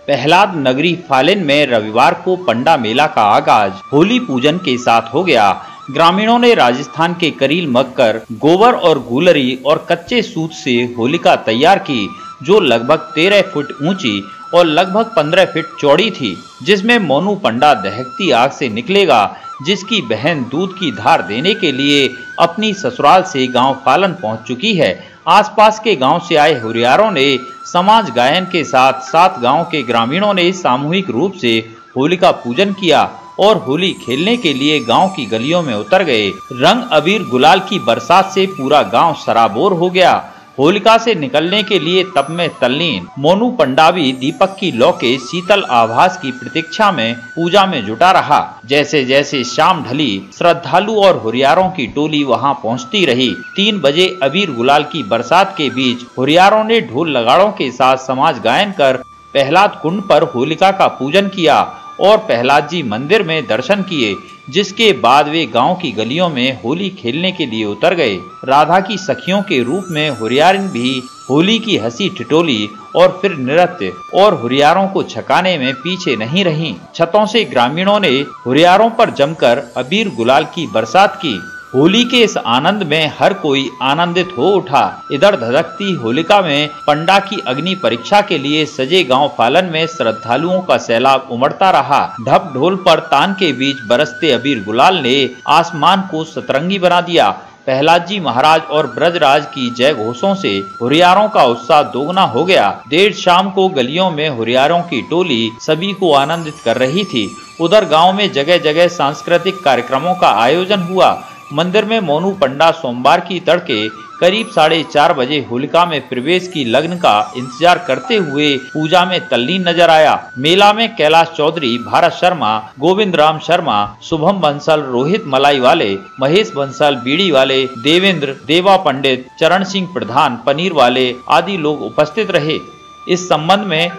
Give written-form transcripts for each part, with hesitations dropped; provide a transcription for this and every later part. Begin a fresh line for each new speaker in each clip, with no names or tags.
प्रहलाद नगरी फालेन में रविवार को पंडा मेला का आगाज होली पूजन के साथ हो गया। ग्रामीणों ने राजस्थान के करील मक्कर, गोबर और गुलरी और कच्चे सूत से होलिका तैयार की, जो लगभग 13 फुट ऊंची और लगभग 15 फीट चौड़ी थी, जिसमें मोनू पंडा दहकती आग से निकलेगा, जिसकी बहन दूध की धार देने के लिए अपनी ससुराल से गांव फालन पहुंच चुकी है। आसपास के गांव से आए हुरियारों ने समाज गायन के साथ 7 गांव के ग्रामीणों ने सामूहिक रूप से होलिका पूजन किया और होली खेलने के लिए गांव की गलियों में उतर गए। रंग अबीर गुलाल की बरसात से पूरा गांव सराबोर हो गया। होलिका से निकलने के लिए तप में तल्लीन मोनू पंडा भी दीपक की लौ के शीतल आभास की प्रतीक्षा में पूजा में जुटा रहा। जैसे जैसे शाम ढली, श्रद्धालु और हुरियारों की टोली वहां पहुंचती रही। 3 बजे अबीर गुलाल की बरसात के बीच हुरियारों ने ढोल लगाड़ों के साथ समाज गायन कर प्रहलाद कुंड पर होलिका का पूजन किया और प्रहलाद जी मंदिर में दर्शन किए, जिसके बाद वे गांव की गलियों में होली खेलने के लिए उतर गए। राधा की सखियों के रूप में हुरियारिन भी होली की हंसी ठिठोली और फिर नृत्य और हुरियारों को छकाने में पीछे नहीं रहीं। छतों से ग्रामीणों ने हुरियारों पर जमकर अबीर गुलाल की बरसात की। होली के इस आनंद में हर कोई आनंदित हो उठा। इधर धधकती होलिका में पंडा की अग्नि परीक्षा के लिए सजे गांव फालन में श्रद्धालुओं का सैलाब उमड़ता रहा। ढप ढोल पर तान के बीच बरसते अबीर गुलाल ने आसमान को सतरंगी बना दिया। प्रहलाद जी महाराज और ब्रजराज की जय घोषों से हुरियारों का उत्साह दोगुना हो गया। देर शाम को गलियों में हुरियारों की टोली सभी को आनंदित कर रही थी। उधर गांव में जगह जगह सांस्कृतिक कार्यक्रमों का आयोजन हुआ। मंदिर में मोनू पंडा सोमवार की तड़के करीब 4:30 बजे होलिका में प्रवेश की लगन का इंतजार करते हुए पूजा में तल्लीन नजर आया। मेला में कैलाश चौधरी, भारत शर्मा, गोविंद राम शर्मा, शुभम बंसल, रोहित मलाई वाले, महेश बंसल, बीड़ी वाले, देवेंद्र, देवा पंडित, चरण सिंह प्रधान, पनीर वाले आदि लोग उपस्थित रहे। इस संबंध में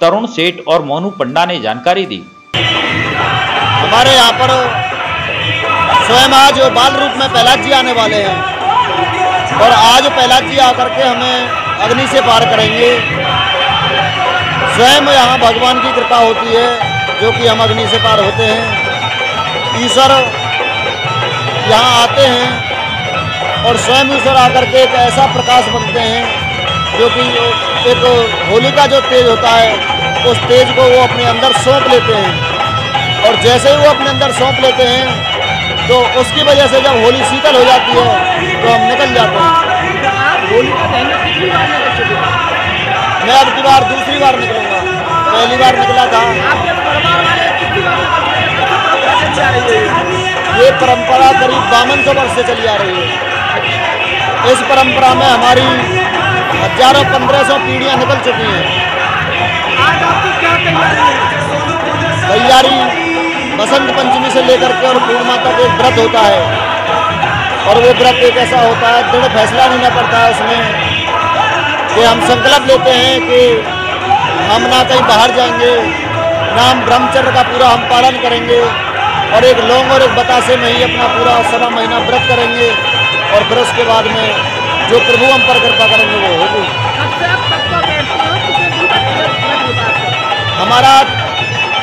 तरुण सेठ और मोनू पंडा ने जानकारी दी।
हमारे यहाँ पर स्वयं आज बाल रूप में प्रहलाद जी आने वाले हैं और आज प्रहलाद जी आकर के हमें अग्नि से पार करेंगे। स्वयं यहाँ भगवान की कृपा होती है जो कि हम अग्नि से पार होते हैं। ईश्वर यहाँ आते हैं और स्वयं ईश्वर आकर के एक ऐसा प्रकाश बनते हैं जो कि एक होली का जो तेज होता है उस तेज को वो अपने अंदर सौंप लेते हैं और जैसे ही वो अपने अंदर सौंप लेते हैं तो उसकी वजह से जब होली शीतल हो जाती है तो हम निकल जाते हैं।
होली का दहन कितनी बार निकल चुके हैं?
मैं अब की बार दूसरी बार निकलूंगा। पहली बार निकला था।
आपके परिवार वाले कितनी बार
ये परंपरा करीब 5200 वर्ष से चली आ रही है। इस परंपरा में हमारी हजारों 1500 पीढ़ियां निकल चुकी हैं।
आज आपकी क्या तैयारी है?
तैयारी बसंत पंचमी से लेकर के और पूर्णिमा तक एक व्रत होता है और वो व्रत एक ऐसा होता है, दृढ़ फैसला लेना पड़ता है उसमें कि हम संकल्प लेते हैं कि हम ना कहीं बाहर जाएंगे, ना हम ब्रह्मचर्य का पूरा हम पालन करेंगे और एक लौंग और एक बतासे में ही अपना पूरा 7 महीना व्रत करेंगे और फिर उसके बाद में जो प्रभु हम पर कृपा करेंगे वो होगी। हमारा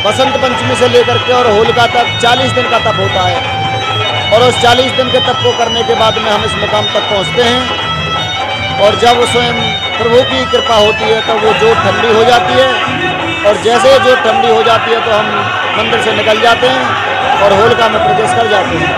बसंत पंचमी से लेकर के और होलिका तक 40 दिन का तप होता है और उस 40 दिन के तप को करने के बाद में हम इस मुकाम तक पहुंचते हैं और जब स्वयं प्रभु की कृपा होती है तो वो जोत ठंडी हो जाती है और जैसे जोत ठंडी हो जाती है तो हम मंदिर से निकल जाते हैं और होलिका में प्रवेश कर जाते हैं।